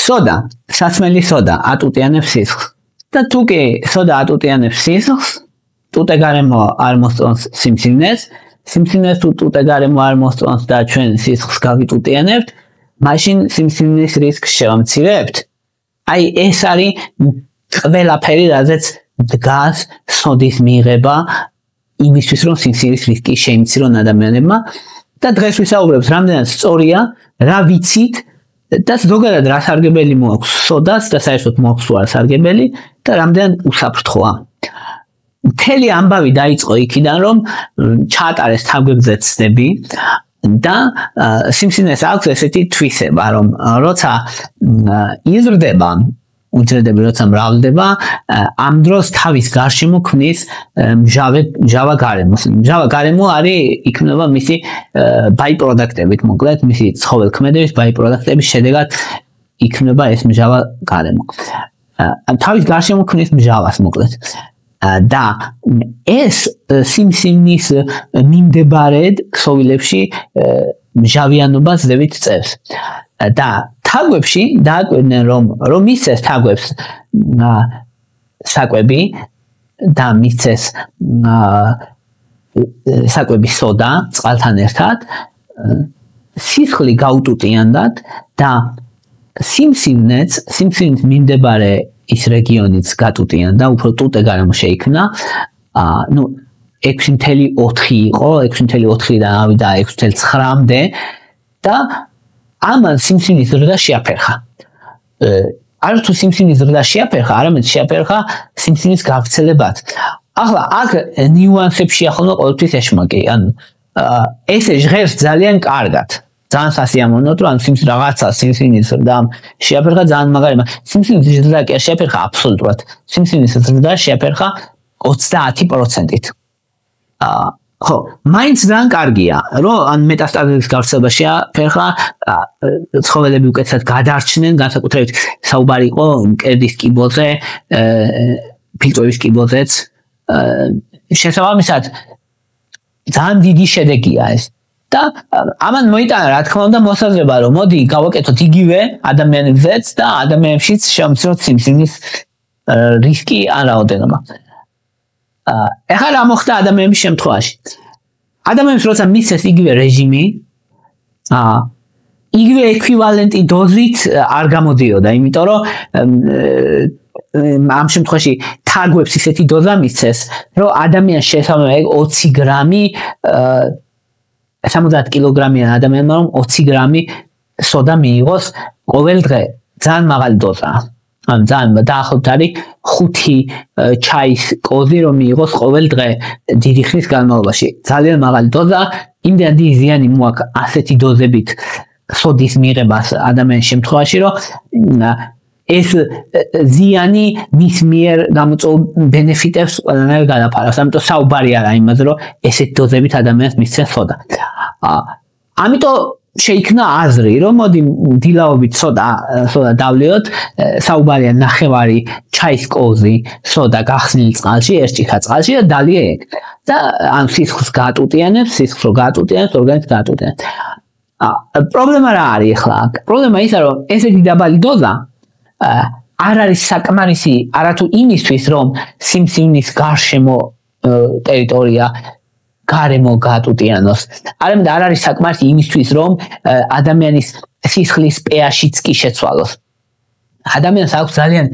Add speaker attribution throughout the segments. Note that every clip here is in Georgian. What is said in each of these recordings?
Speaker 1: სოდა, სასმელი სოდა ატუტიანებს სისხლს. და თუ კი სოდა ატუტიანებს სისხლს, ტუტე გარემო არ მოსწონს სიმსივნეს, სიმსივნეს თუ ტუტე გარემო არ მოსწონს და ჩვენ სისხლს გავიტუტიანებთ, მაშინ სიმსივნის რისკს შევამცირებთ. აი ეს არის ყველაფერი, რაზეც დგას სოდის მიღება იმისთვის, რომ სიმსივნის რისკი შეიმცირონ ადამიანებმა და დღეს ვისაუბრებთ, რამდენად სწორია, რა ვიცით და ზოგადად რა სარგებელი მოაქვს სოდას და საერთოდ მოაქვს თუ არა სარგებელი და რამდენად უსაფრთხოა. მთელი ამბავი დაიწყო იქიდან, რომ ჩაატარეს თავგებზე ცდები და სიმსივნეს აქვს ესეთი თვისება, რომ როცა იზრდება უჯრედები, როცა მრავლდება, ამ დროს თავის გარშემო ქმნის მჟავა გარემოს. მჟავა გარემო არის იქნება მისი ბაიპროდუქტებით, მოკლედ მისი ცხოველქმედების ბაიპროდუქტების შედეგად იქნება ეს მჟავა გარემო. თავის გარშემო ქმნის მჟავას, მოკლედ. და ეს სიმსივნის მიმდებარედ ქსოვილებში მჟავიანობას ზევით წევს. და თაგვებში დააკვირდნენ, რომ მისცეს თაგვებს საკვები და მისცეს საკვების სოდა წყალთან ერთად, სისხლი გაუტუტიანდათ და სიმსივნის მიმდებარე ის რეგიონიც გატუტიანდა, უფრო ტუტე გარემო შეიქმნა, 6.4 იყო, 6.4-დან ავიდა 6.9-მდე და ამან სიმსივნის ზრდა შეაფერხა. არათუ სიმსივნის ზრდა შეაფერხა, არამედ შეაფერხა სიმსივნის გავრცელებაც. ახლა აქ ნიუანსებში ახლა ყოველთვის ეშმაკი, ანუ ესე ჟღერს ძალიან კარგად. ძალიან სასიამოვნოა, რომ რაღაცა სიმსივნის ზრდა შეაფერხა ძალიან მაგარია. სიმსივნის ზრდა კი არ შეაფერხა აბსოლუტურად. სიმსივნის ზრდა შეაფერხა 30%-ით. ხო, მაინც ძალიან კარგია, რომ ან მეტასტაზების გავრცელება შეაფერხა, ცხოველები უკეთესად გადარჩნენ, განსაკუთრებით საუბარი იყო მკერდის კიბოზე, ფილტვების კიბოზეც. შესაბამისად, ძალიან დიდი შედეგია ეს. და ამან მოიტანა, რა თქმა უნდა, მოსაზრება, რომ მოდი გავაკეთოთ იგივე ადამიანებზეც და ადამიანებშიც შევამციროთ სიმსივნის რისკი ან რაოდენობა. ეხლა რა მოხდა ადამიანების შემთხვევაში? ადამიანებს როცა მისცეს იგივე რეჟიმი, იგივე ექვივალენტი დოზით არ გამოდიოდა, იმიტომ რომ ამ შემთხვევაში თაგვებს ისეთი დოზა მისცეს, რომ ადამიანს შესაბამისად 20 გრამი 70 კილოგრამიან ადამიანმა რომ 20 გრამი სოდა მიიღოს ყოველ დღე. ძალიან მაღალი დოზაა. ან ძალიან დაახლოებით არის 5 ჩაის კოზი რომ მიიღოს ყოველ დღე დიდი ხნის განმავლობაში. ძალიან მაღალი დოზა, იმდენად ზიანი მოაქვს ასეთი დოზებით სოდის მიღებას ადამიანის შემთხვევაში, რომ ეს ზიანი მის მიერ გამოწვეულ ბენეფიტებს ყველანაირ გადაფარავს. ამიტომ საუბარი არა იმაზე, რომ ესეთ დოზებით ადამიანს მისცეს სოდა. ამიტომ შეიქმნა აზრი, რომ მოდი დილაობით სოდა დავლიოთ, საუბარია ნახევარი ჩაის კოზი სოდა გახსნილი წყალში, ერთ ჭიქა წყალში და დალია ეგ. და ამ სისხლს გაატუტიანებს, სისხლს რო გაატუტიანებს, ორგანიზმს გაატუტიანებს. პრობლემა რა არის ახლა? პრობლემა ისაა, რომ ესეთი დაბალი დოზა არ არის საკმარისი არათუ იმისთვის, რომ სიმსივნის გარშემო ტერიტორია გარემო გაატუტიანოს. არამედ არ არის საკმარისი იმისთვის, რომ ადამიანის სისხლის pH-იც კი შეცვალოს. ადამიანს აქვს ძალიან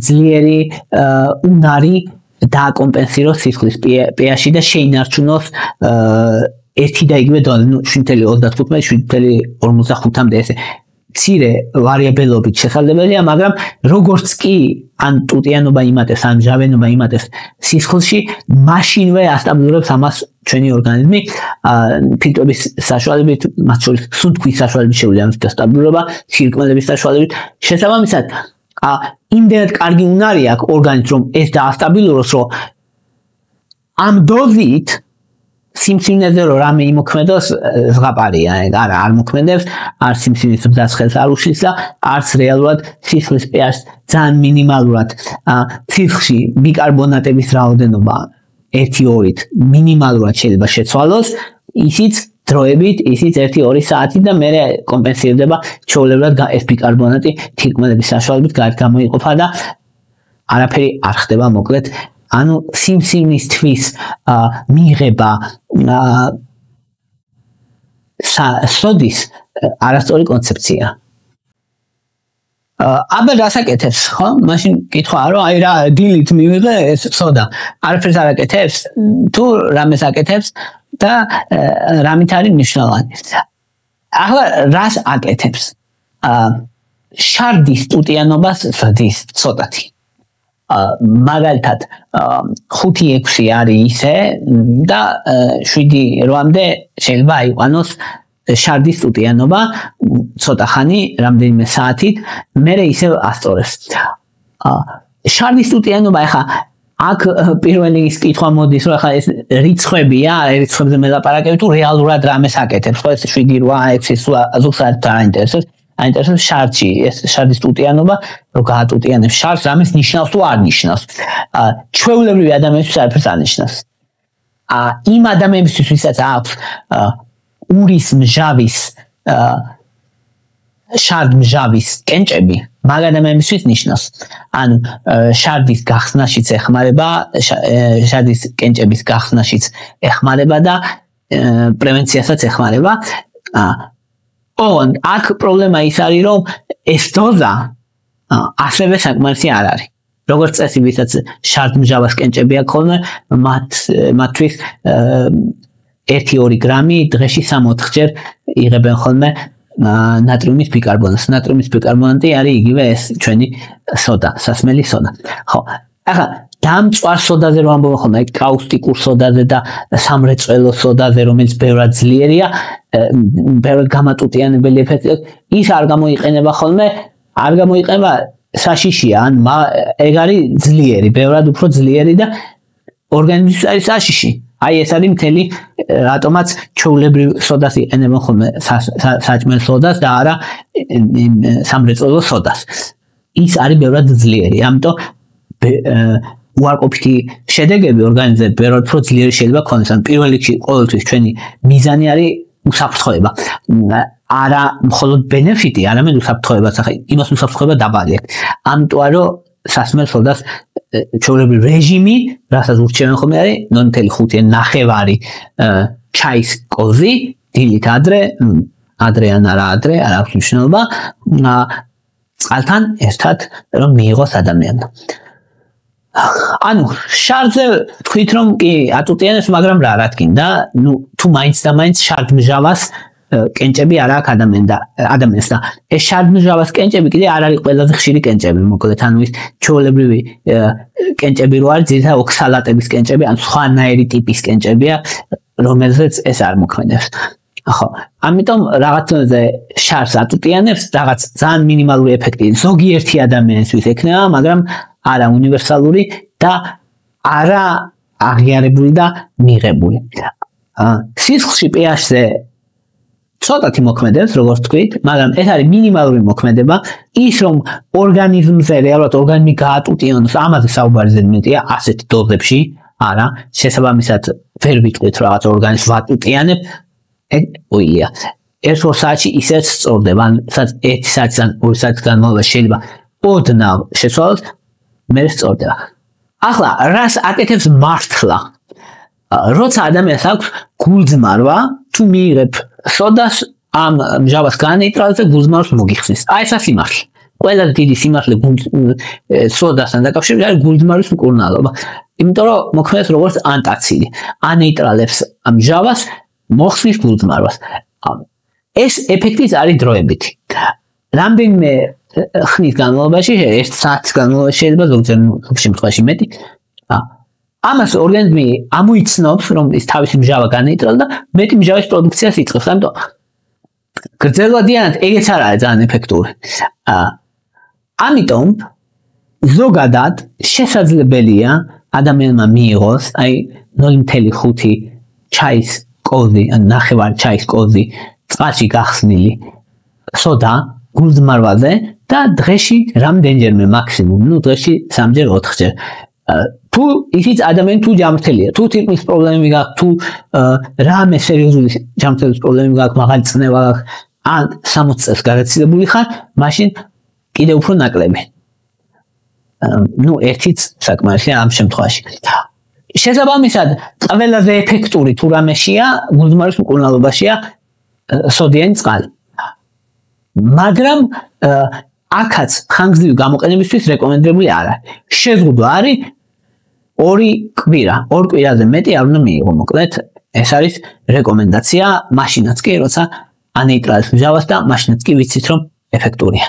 Speaker 1: ძლიერი უნარი დააკომპენსიროს სისხლის pH-ი და შეინარჩუნოს ერთი და იგივე დონე, 7.35, 7.45-მდე ესე. მცირე ვარიაბელობით შესაძლებელია, მაგრამ როგორც კი ან ტუტიანობა იმატებს, ან მჟავიანობა იმატებს სისხლში, მაშინვე ასტაბილურებს ამას ჩვენი ორგანიზმი, ფილტრების საშუალებით, მათ შორის სუნთქვის საშუალებით შეუძლია ამის დასტაბილურება, სირკმელების საშუალებით. შესაბამისად, იმდენად კარგი უნარი აქვს ორგანიზმს, რომ ეს დაასტაბილუროს, რომ ამ დოზით სიმსივნეზე რომ რამე იმოქმედოს ზღაპარია, არა არ მოქმედებს, არ სიმსივნის ზრდას ხელს არ უშლის და არც რეალურად სისხლის pH ძალიან მინიმალურად სისხლში ბიკარბონატების რაოდენობა 1-2-ით მინიმალურად შეიძლება შეცვალოს, ისიც დროებით ისიც 1-2 საათი და მე კომპენსირდება ჩვეულებრივად ეს ბიკარბონატი თირკმელების საშუალებით გარეთ გამოიყოფა და არაფერი არ ხდება მოკლედ ანუ სიმსივნისთვის მიღება სოდის არასწორი კონცეფცია აბა რასაკეთებს ხო მაშინ კითხვა რომ აი რა დილით მივიღე ეს სოდა არაფერს არ აკეთებს თუ რამეს აკეთებს და რამით არის მნიშვნელოვანი ახლა რას აკეთებს შარდის ტუტიანობას ზრდის ცოტათი მაგალითად 5-6 არის ისე და 7-8-მდე შეიძლება აიყვანოს შარდის ტუტიანობა ცოტა ხანი რამდენიმე საათით მე ისევ ასწორებს შარდის ტუტიანობა ახლა აქ პირველი ის კითხვა მოდის რომ ახლა ეს რიცხვებია რიცხვებზე მელაპარაკები თუ რეალურად რამეს აკეთებს ხო ეს 7-8 ზოგს არ დაინტერესებს აინტერესებს შარდში ეს შარდის ტუტიანობა რომ გაატუტიანებს შარდს რამეს ნიშნავს თუ არ ნიშნავს ჩვეულებრივი ადამიანისთვის არაფერს არ ნიშნავს იმ ადამიანისთვის ვისაც აქვს ურის მჟავის შარდ მჟავის კენჭები მაგ ადამიანისთვის ნიშნავს ანუ შარდის გახსნაშიც ეხმარება შარდის კენჭების გახსნაშიც ეხმარება და პრევენციასაც ეხმარება აქ პრობლემა ის არის რომ ეს დოზა ასევე საკმარისი არ არის როგორც წესი ვისაც შარდ მჟავას კენჭები აქვს ხოლმე მათთვის 1-2 გრამი დღეში 3-4 ჯერ იღებენ ხოლმე ნატრიუმის ბიკარბონატს ნატრიუმის ბიკარბონატი არის იგივე ეს ჩვენი სოდა სასმელი სოდა ხო ახლა დამწვარ სოდაზე რომ ამბობ ხოლმე კაუსტიკურ სოდაზე და სამრეწველო სოდაზე რომელიც ბევრად ძლიერია ბევრად გამატუტიანებელი ეფექტი ის არ გამოიყენება ხოლმე არ გამოიყენება საშიშია ან ეგ არის ძლიერი ბევრად უფრო ძლიერი და ორგანიზმის არის საშიში აი ეს არის მთელი რატომაც ჩვეულებრივ სოდას იყენებენ ხოლმე საჭმელ სოდას და არა სამრეწველო სოდას ის არის ბევრად ძლიერი ამიტომ უარყოფითი შედეგები ორგანიზმზე ბევრად უფრო ძლიერი შეიძლება ქონდეს ან პირველ რიგში ყოველთვის ჩვენი მიზანი არის უსაფრთხოება არა მხოლოდ ბენეფიტი არამედ უსაფრთხოებაც ახლა იმას უსაფრთხოება დაბალი აქვს ამიტომ რომ სასმელ სოდას ჩვეულებრივ რეჟიმი რასაც ურჩევენ ხოლმე არის 0.5 ჩაის კოზი დილით ადრე ან არა ადრე არ აქვს მნიშვნელობა წყალთან ერთად რომ მიიღოს ადამიანმა ანუ შარდზე თქვით რომ კი ატუტიანებს მაგრამ რა რადგან ნუ თუ მაინც და მაინც შარდმჟავას კენჭები არ აქვს ადამიანს და ეს შარდმჟავას კენჭები კიდე არ არის ყველაზე ხშირი კენჭები მოკლედ ანუ ის ჩვეულებრივი კენჭები რო არის ძირითადად ოქსალატების კენჭები ან სხვანაირი ტიპის კენჭებია რომელზეც ეს არ მოქმედებს ხო ამიტომ რაღაცაზე შარდს ატუტიანებს რაღაც ძალიან მინიმალური ეფექტი ზოგიერთი ადამიანისთვის ექნება მაგრამ არა უნივერსალური და არა აღიარებული და მიღებული სისხლში pH-ზე ცოტათი მოქმედებს როგორც თქვით მაგრამ ეს არის მინიმალური მოქმედება ის რომ ორგანიზმზე რეალურად ორგანიზმი გაატუტიანოს ამაზე საუბარი ზედმეტია ასეთ დოზებში არა შესაბამისად ვერ ვიტყვით რაღაც ორგანიზმს ვატუტიანებ ეგ უია 1-2 საათში ისეც სწორდება ან 1 საათიდან 2 საათის განმავლობაში შეიძლება ოდნავ შეცვალოს მე სწორდება ახლა რას აკეთებს მართლა როცა ადამიანს აქვს გულძმარვა თუ მიიღებ სოდას ამ მჟავას განეიტრალებს გულძმარვას მოგიხსნის აი ეს სიმართლე ყველაზე დიდი სიმართლე სოდასთან დაკავშირებით არის გულძმარვის მკურნალობა იმიტომ რომ მოქმედებს როგორც ანტაციდი ანეიტრალებს ამ მჟავას მოხსნის გულძმარვას ეს ეფექტიც არის დროებითი რამდენიმე ხნის განმავლობაში 1 საათის განმავლობაში შეიძლება ზოგ შემთხვევაში მეტი ამას ორგანიზმი ამოიცნობს რომ ის თავისი მჟავა განეიტრალდა და მეტი მჟავის პროდუქციას იწყებს ამიტომ გრძელვადიანად ეგეც არ არის ძალიან ეფექტური ამიტომ ზოგადად შესაძლებელია ადამიანმა მიიღოს აი 0.5 ჩაის კოზი ან ნახევარ ჩაის კოზი წყალში გახსნილი სოდა გულძმარვაზე და დღეში რამდენჯერმე მაქსიმუმ, ну დღეში 3-4 ჯერ თუ ისიც ადამიანი თუ ჯამრთელია, თუ თითქმის პრობლემები გაქვს, თუ რამე სერიოზული ჯამრთელის პრობლემები გაქვს, მაღალი წნევა გაქვს, ან 60 წელს გარაცილებული ხარ, მაშინ კიდევ უფრო ნაკლები. ერთიც საკმარისია ამ შემთხვევაში. შესაბამისად, ყველაზე ეფექტური თუ რამეშია, გულდმარის მკურნალობაშია სოდიანი წყალი. მაგრამ აქაც ხანგრძლივი გამოყენებისთვის რეკომენდებული არ არის. შეზღუდვა არის 2 კვირა, 2 კვირაზე მეტი არ უნდა მიიღო, მოკლედ ეს არის რეკომენდაცია, მაშინაც კი როცა ანეიტრალებს მჟავას და მაშინაც კი ვიცით რომ ეფექტურია.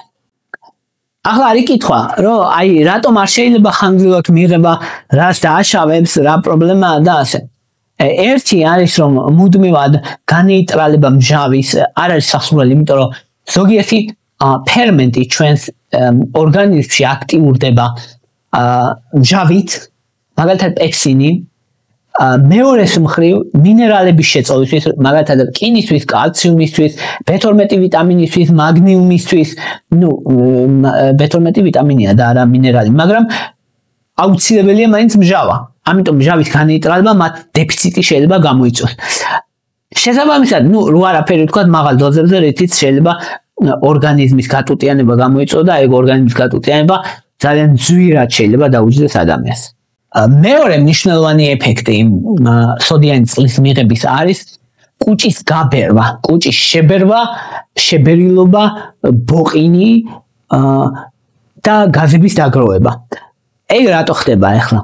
Speaker 1: ახლა არის კითხვა, რომ რატომ არ შეიძლება ხანგრძლივად მიიღება რას დააშავებს, რა პრობლემაა და ასე. ერთი არის რომ მუდმივად განეიტრალება მჟავის არ არის სასურველი, იმიტომ რომ ზოგიერთი ფერმენტი ჩვენს ორგანიზმში აქტიურდება მჟავით, მაგალითად პექსინი, მეორეს მხრივ მინერალების შეწოვისთვის, მაგალითად რკინისთვის, კალციუმისთვის, B12 ვიტამინისთვის, მაგნიუმისთვის, B12 ვიტამინია და არა მინერალი, მაგრამ აუცილებელია მაინც მჟავა. ამიტომ მჟავის განეიტრალება მათ დეფიციტი შეიძლება გამოიწვიოს. შესაბამისად, რო არაფერი ვთქვათ მაღალ დოზებზე, რითიც შეიძლება ორგანიზმის გატუტიანება გამოიწვიოს და ეგ ორგანიზმის გატუტიანება ძალიან ძვირად შეიძლება დაუჯდეს ადამიანს. მეორე მნიშვნელოვანი ეფექტი სოდიანი წყლის მიღების არის კუჭის გაბერვა, კუჭის შებერვა, შებერილობა, ბოყინი და გაზების დაგროვება. ეგ რატო ხდება ახლა?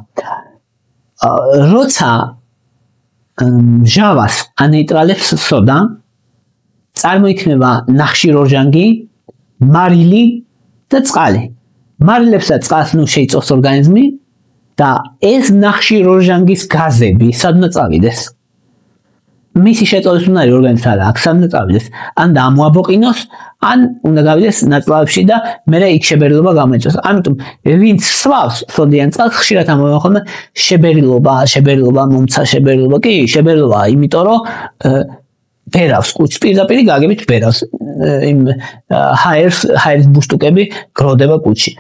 Speaker 1: როცა მჟავას ანეიტრალებს სოდა, წარმოიქმნება ნახშირორჟანგი, მარილი და წყალი. მარილებს და წყალს შეიწოვს ორგანიზმი და ეს ნახშირორჟანგის გაზები სადღაც წავიდეს. მისი შეწოვის უნარი ორგანიზმს არ აქვს, სადღაც წავიდეს. ან დამოაბოყინოს, ან უნდა გავიდეს ნაწლავებში და მერე იქ შებერილობა გამოიწვიოს. ამიტომ ვინც სვავს სოდიან წყალს, ხშირად ამბობენ ხოლმე შებერილობა, მომცა შებერილობა, კი, შებერილობა, იმიტომ რომ ბერავს კუჭს, პირდაპირ გაგებით ბერავს. იმ ჰაერს ბუშტუკები გროვდება კუჭში.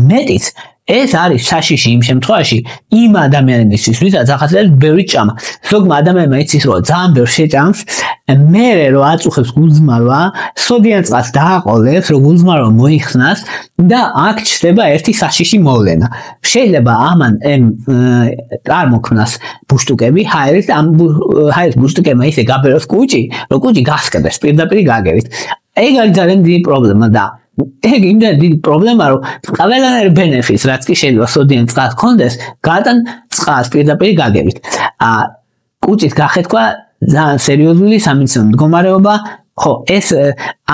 Speaker 1: მეტიც ეს არის საშიში იმ შემთხვევაში იმ ადამიანებისთვის, ვისაც ახასიათებს ბევრი ჭამა. ზოგმა ადამიანმა იცის რომ ძალიან ბევრ შეჭამს, მერე რომ აწუხებს გულძმარვა, სოდიან წყალს დააყოლებს, რომ გულძმარვა მოიხსნას და აქ ჩნდება ერთი საშიში მოვლენა. შეიძლება ამან წარმოქმნას ბუშტუკები, ჰაერის ბუშტუკებმა ისე გაბეროს კუჭი, რომ კუჭი გასკდეს პირდაპირ გაგებით. ეგ არის ძალიან დიდი პრობლემა და ეგ იმდენი დიდი პრობლემა, რომ ყველანაირ ბენეფიტს, რაც კი შეიძლება სოდიანი წყალს ჰქონდეს, გადან წყალს პირდაპირ გაგებით. კუჭის გახეთქვა ძალიან სერიოზული სამედიცინო მდგომარეობა, ხო, ეს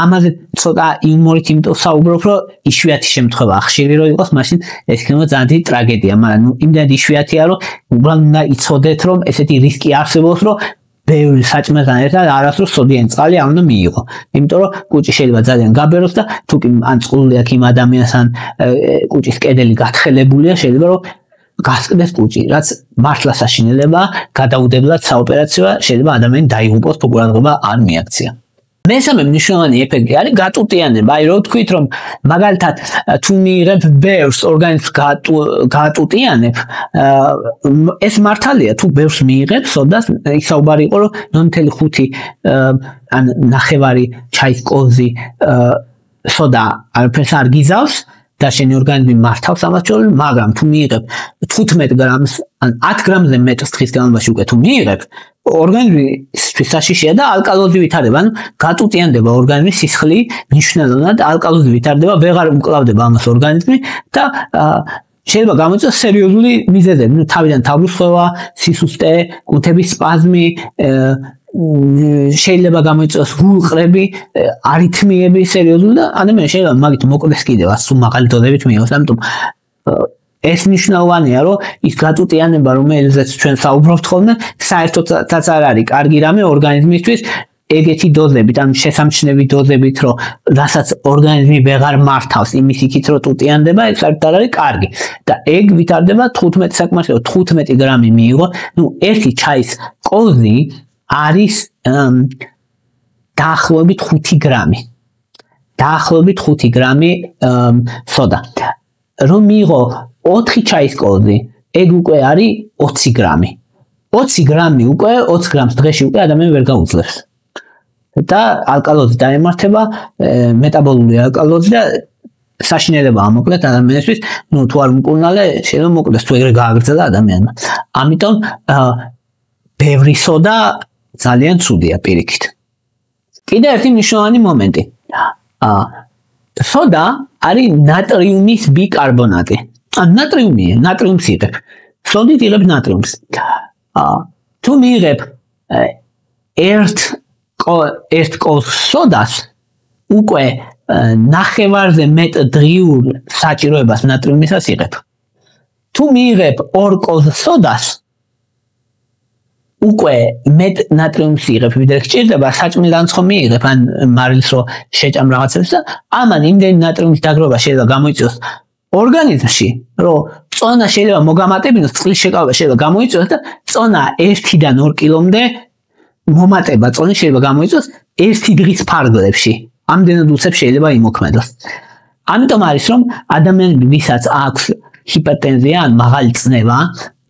Speaker 1: ამაზე ცოტა იუმორით იმიტომ საუბრობ, რომ იშვიათი შემთხვევა ხშირი რომ იყოს, მაშინ ეს იქნება ძალიან დიდი ტრაგედია, მაგრამ იმდენი იშვიათია, რომ უბრალოდ უნდა იცოდეთ, რომ ესეთი რისკი არსებობს, რომ ბევრი საჭმელთან ერთად არასდროს სოდიანი წყალი არ უნდა მიიღო. იმიტომ რომ კუჭი შეიძლება ძალიან გაბეროს და თუ კი ან წყლული აქვს იმ ადამიანს, ან კუჭის კედელი გათხელებულია, შეიძლება რომ გასკდეს კუჭი, რაც მართლა საშინელებაა, გადაუდებლად საოპერაციოა, შეიძლება ადამიანი დაიღუპოს, ფუყურადღება არ მიაქცია. მესამე მნიშვნელოვანი ეფექტი არის გატუტიანება. რო თქვით, რომ მაგალითად თუ მიიღებ ბევრს ორგანიზმს გატუტიანებ, ეს მართალია, თუ ბევრს მიიღებ, სოდას იქ საუბარი იყო, რომ 0.5 ან 9 ჩაის კოლზი სოდა არაფერს არ გიზავს და შენი ორგანიზმი მართავს ამას ჩვეულებრივ, მაგრამ თუ მიიღებ 15 გრამს ან 10 გრამზე მეტ ცხის განმავლობაში უკვე თუ მიიღებ, ორგანიზმისთვის საშიშია და ალკალოზი ვითარდება, ანუ გატუტიანდება ორგანიზმის სისხლი მნიშვნელოვნად, ალკალოზი ვითარდება, ვეღარ უკლავდება ამას ორგანიზმი და შეიძლება გამოიწვიოს სერიოზული მიზეზები, თავიდან თავბრუსხვევა, სისუსტე, კუნთების სპაზმი, შეიძლება გამოიწვიოს გულყრები, არითმიები სერიოზული და ადამიანი შეიძლება მაგით მოკლდეს კიდევ სულ მაღალი დოზებით მიიღოს. ამიტომ ეს მნიშვნელოვანია, რომ ის გატუტიანება, რომელზეც ჩვენ საუბრობთ ხოლმე, საერთოდაც არ არის კარგი რამე ორგანიზმისთვის, ეგეთი დოზებით, ან შესამჩნევი დოზებით, რომ რასაც ორგანიზმი ვეღარ მართავს, იმის იქით რომ ტუტიანდება, ეს საერთოდ არ არის კარგი. და ეგ ვითარდება 15 საკმარისია, 15 გრამი მიიღო, ერთი ჩაის კოლზი არის დაახლოებით 5 გრამი. დაახლოებით 5 გრამი სოდა. რომ მიიღო 4 ჩაის კოლზი ეგ უკვე არის 20 გრამი. 20 გრამი უკვე 20 გრამს დღეში უკვე ადამიანი ვერ გაუძლებს. და ალკალოზი დაემართება, მეტაბოლური ალკალოზი და საშინელებაა მოკლედ ადამიანისთვის, თუ არ მკურნალე, შეიძლება მოკლდეს თუ ეგრე გააგრძელა ადამიანმა. ამიტომ ბევრი სოდა ძალიან ცუდია პირიქით. კიდევ ერთი მნიშვნელოვანი მომენტი. სოდა არის ნატრიუმის ბიკარბონატი. ნატრიუმია, ნატრიუმს იღებ. სოდით იღებ ნატრიუმს. თუ მიიღებ ერთ კოლხ სოდას უკვე ნახევარზე მეტ დღიურ საჭიროებას ნატრიუმისას იღებ. თუ მიიღებ 2 კოლხ სოდას უკვე მეტ ნატრიუმს იღებ, ვიდრე გჭირდება, საჭმელანც ხომ მიიღებ, ან მარილს რო შეჭამ რაღაცებს და ამან იმდენი ნატრიუმის დაგროვა შეიძლება გამოიწვიოს ორგანიზმში, რომ წონა შეიძლება მოგამატებინოს, წყლის შეკავება შეიძლება გამოიწვიოს და წონა 1-დან 2 კილომდე მომატება წონის შეიძლება გამოიწვიოს 1 დღის ფარგლებში. ამდენად უცებ შეიძლება იმოქმედოს. ამიტომ არის რომ ადამიანები, ვისაც აქვს ჰიპერტენზია ან მაღალი წნევა,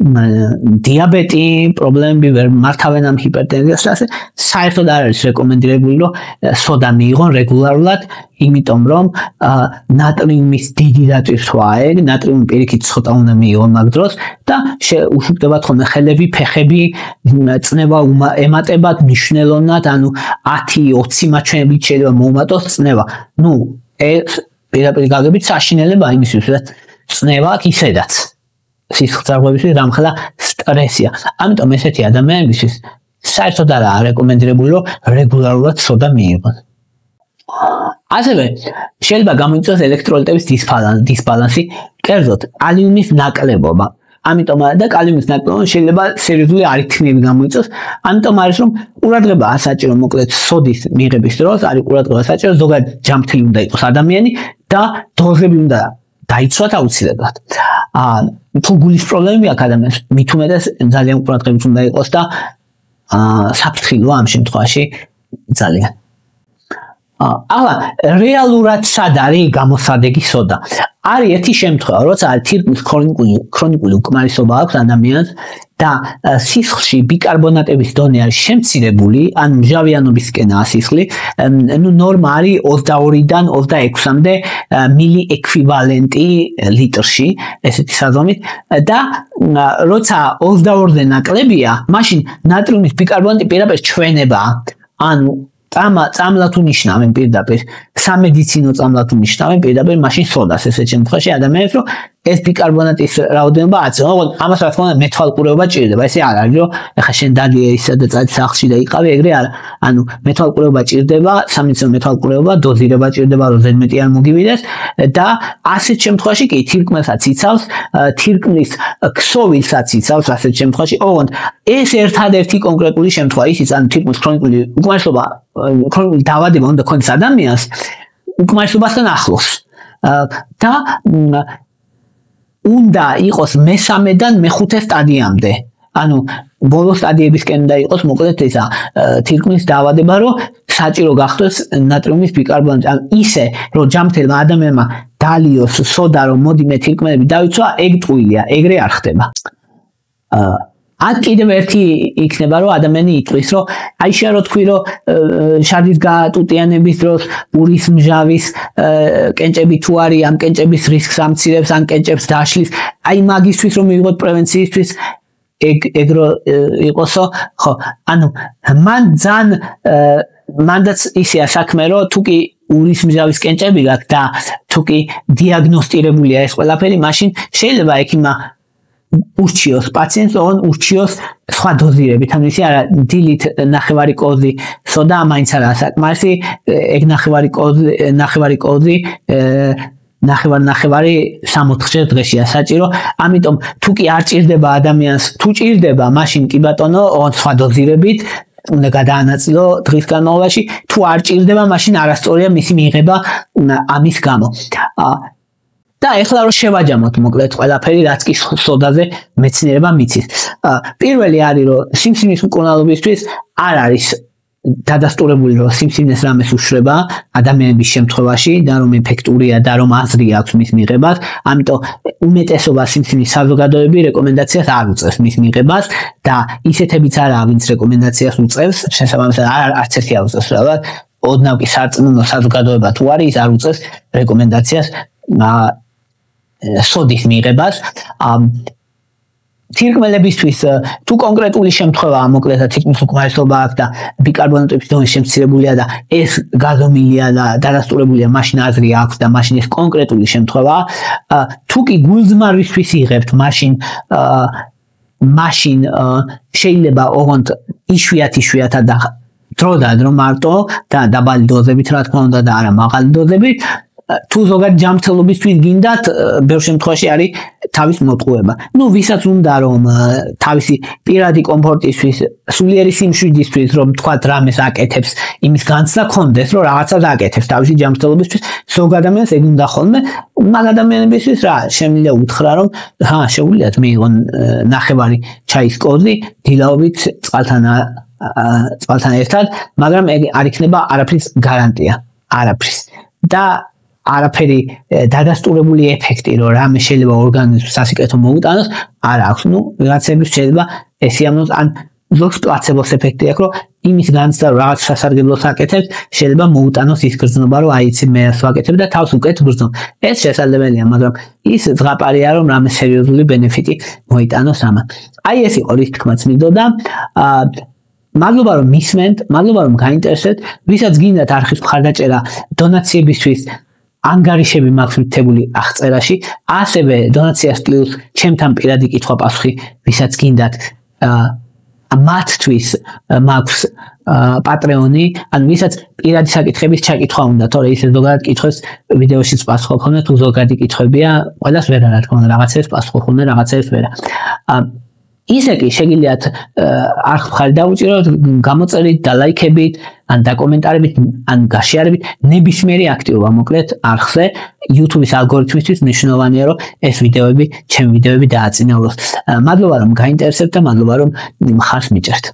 Speaker 1: დიაბეტი, პრობლემები ვერ მართავენ ამ ჰიპერტენზიას, ასე საერთოდ არ არის რეკომენდირებული რომ სოდა მიიღონ რეგულარულად, იმიტომ რომ ნატრიუმის დიდი დატვირთვაა ეგ, ნატრიუმი პირიქით ცოტა უნდა მიიღონ მაგ დროს და უშუქდებათ ხოლმე ხელები, ფეხები, წნევა ემატებათ მნიშვნელოვნად, ანუ 10-20 მაჩვენებლით შეიძლება მოუმატოს წნევა. ეს პირდაპირ გაგებით საშინელება იმისთვის, რომ წნევა აქვს ისედაც. სისხლძარღვებისთვის რამხელა სტრესია. ამიტომ ესეთი ადამიანებისთვის საერთოდ არაა რეკომენდირებული რომ რეგულარულად სოდა მიიღონ. ასევე შეიძლება გამოიწვიოს ელექტროლიტების დისბალანსი, კერძოდ კალიუმის ნაკლებობა. ამიტომ და კალიუმის ნაკლებობა შეიძლება სერიოზული არითმიები გამოიწვიოს. ამიტომ არის რომ ყურადღებაა საჭირო მოკლედ სოდის მიღების დროს, არის ყურადღება საჭირო ზოგადად ჯანმრთელი უნდა იყოს ადამიანი და დოზები უნდა დაიცვათ აუცილებლად. თუ გულის პრობლემები აქვს ადამიანს, მით უმეტეს ძალიან ყურადღებით უნდა იყოს და საფრთხილოა ამ შემთხვევაში ძალიან. ახლა რეალურად სად არის გამოსადეგი სოდა? არის ერთი შემთხვევა, როცა თირკმლის ქრონიკული უკმარისობა აქვს ადამიანს და სისხლში ბიკარბონატების დონე არის შემცირებული, ან მჟავიანობისკენაა სისხლი, ნორმა არის 22-დან 26-მდე მილი ეკვივალენტილიტრში, ესეთი საზომით და როცა 22-ზე ნაკლებია, მაშინ ნატრიუმის ბიკარბონატი პირდაპირ ჩვენებაა. ანუ წამლად უნიშნავენ პირდაპირ, სამედიცინო წამლად უნიშნავენ პირდაპირ მაშინ სოდას ესეთ შემთხვევაში ადამიანებს, რომ ეს ბიკარბონატის რაოდენობა აწევა. ამას რა თქმა უნდა მეთვალყურეობა ჭირდება. ესე არ არის, რომ ეხლა შენ დადიე ისა და წადი სახლში და იყავი, ეგრე არა. ანუ მეთვალყურეობა ჭირდება, სამედიცინო მეთვალყურეობა, დოზირება ჭირდება, რომ ზედმეტი არ მოგივიდეს და ასეთ შემთხვევაში კი თირკმელსაც იცავს, თირკმლის ქსოვილსაც იცავს ასეთ შემთხვევაში. ოღონდ ეს ერთადერთი კონკრეტული შემთხვევა ისიც, ანუ თირკმლის ქრონიკული უკმარისობა, ქრონიკული დაავადება უნდა ქონდეს ადამიანს უკმარისობასთან ახლოს. და უნდა იყოს მესამედან მეხუთე სტადიამდე. ანუ ბოლო სტადიებისკენ უნდა იყოს მოკლედ ისა თირკმლის დაავადება, რომ საჭირო გახდეს ნატრიუმის ბიკარბონატი. ანუ ისე, რომ ჯანმრთელმა ადამიანმა დალიოს სოდა, რომ მოდი მე თირკმელები დავიცვა, ეგ ტყუილია, ეგრე არ ხდება. აქ კიდევ ერთი იქნება, რომ ადამიანი იტყვის, რომ აი შეიძლება რომ თქვი, რომ შადის გატუტიანების დროს ურის მჟავის კენჭები თუ არის, ამ კენჭების რისკს ამცირებს, ან კენჭებს დაშლის, აი მაგისთვის რომ მივიღოთ პრევენციისთვის ეგ რო იყოსო, ხო, ანუ მანდაც ისეა საქმე, რომ თუ კი ურის მჟავის კენჭები გაქვს და თუ კი დიაგნოსტირებულია ეს ყველაფერი, მაშინ შეიძლება ექიმმა ურჩიოს პაციენტს, ოღონ ურჩიოს სხვა დოზირებით, ანუ ისე არა დილით ნახევარი კოზი სოდა მაინც არაა საკმარისი, ეგ ნახევარი კოზი ნახევარი 60 დღეშია საჭირო. ამიტომ თუ კი არ ჭირდება ადამიანს, თუ ჭირდება, მაშინ კი ბატონო, ოღონ სხვა დოზირებით უნდა გადაანაწილო დღის განმავლობაში, თუ არ ჭირდება, მაშინ არასწორია მისი მიღება ამის გამო. და ეხლა რომ შევაჯამოთ მოკლედ ყველაფერი, რაც კი სოდაზე მეცნიერება მიცის. პირველი არის, რომ სიმსივნის მკურნალობისთვის არ არის დადასტურებული რომ სიმსივნეს რამეს უშრება ადამიანების შემთხვევაში და რომ ეფექტურია და რომ აზრი აქვს მის მიღებას, ამიტომ უმეტესობა სიმსივნის საზოგადოებები რეკომენდაციას არ უწევს მის მიღებას და ისეთებიც არაა, ვინც რეკომენდაციას უწევს, შესაბამისად არც ერთი არ უწევს რა. ოდნავ კი სარწმუნო საზოგადოება თუ არის, ის არ უწევს რეკომენდაციას სოდის მიღებას. თირკმელებისთვის თუ კონკრეტული შემთხვევაა, მოკლედ თითქმის უკმარისობა აქვს და ბიკარბონატების დონე შემცირებულია და ეს გაზომილია და დადასტურებულია, მაშინ აზრი აქვს და მაშინ ეს კონკრეტული შემთხვევაა. თუ კი გულძმარისთვის იღებთ, მაშინ შეიძლება ოღონდ იშვიათად და დროდადრო მარტო და დაბალი დოზებით, რა თქმა უნდა, და არა მაღალი დოზებით. თუ ზოგადად ჯანმრთელობისთვის გინდათ, ბევრ შემთხვევაში არის თავის მოტყუება. ვისაც უნდა რომ თავისი პირადი კომფორტისთვის, სულიერი სიმშვიდისთვის, რომ თქვათ რამეს აკეთებს, იმის განცდა ქონდეს, რომ რაღაცას აკეთებს თავისი ჯანმრთელობისთვის, ზოგ ადამიანს ეგ უნდა ხოლმე. მაგ ადამიანებისთვის რა შემიძლია უთხრა, რომ შეუძლიათ მიიღონ ნახევარი ჩაის კოზი, დილაობით წყალთან ერთად, მაგრამ ეგ არ იქნება არაფრის გარანტია, არაფრის. და არაფერი დადასტურებული ეფექტი, რომ რამე შეიძლება ორგანიზმს სასიკეთო მოუტანოს, არ აქვს. ვიღაცების შეიძლება ესიამნოს ან ზოგს პლაცებოს ეფექტი აქვს, რომ იმის განცდა რომ რაღაც სასარგებლოს აკეთებს, შეიძლება მოუტანოს ის გრძნობა, რომ აიცი მე ასე ვაკეთებ და თავს უკეთ გრძნობ. ეს შესაძლებელია, მაგრამ ის ზღაპარია, რომ რამე სერიოზული ბენეფიტი მოიტანოს ამან. ეს იყო რის თქმაც მინდოდა. მადლობა რომ მისმენთ, მადლობა რომ გაინტერესებთ, ვისაც გინდათ არხის მხარდაჭერა დონაციებისთვის ანგარიშები მაქვს მითებული აღწერაში, ასევე დონაციას პლუს ჩემთან პირადი კითხვა-პასუხი, ვისაც გინდათ მათთვის მაქვს პატრეონი, ანუ ვისაც პირადი საკითხების ჩაკითხვა უნდა, თორე ისე ზოგადად კითხვებს ვიდეოშიც პასუხობ ხოლმე, თუ ზოგადი კითხვებია, ყველას ვერა, რა თქმა უნდა, რაღაცებს პასუხობ ხოლმე, რაღაცებს ვერა. ისე კი შეგიძლიათ არხს მხარი დაუჭიროთ, გამოწერით და ლაიქებით, ან დაკომენტარებით, ან გაშიარებით, ნებისმიერი აქტივობა მოკლედ არხზე, YouTube-ის ალგორითმისთვის მნიშვნელოვანია, რომ ეს ვიდეოები, ჩემი ვიდეოები დააწინაუროს. მადლობა რომ გაინტერესებთ და მადლობა რომ მხარს მიჭერთ.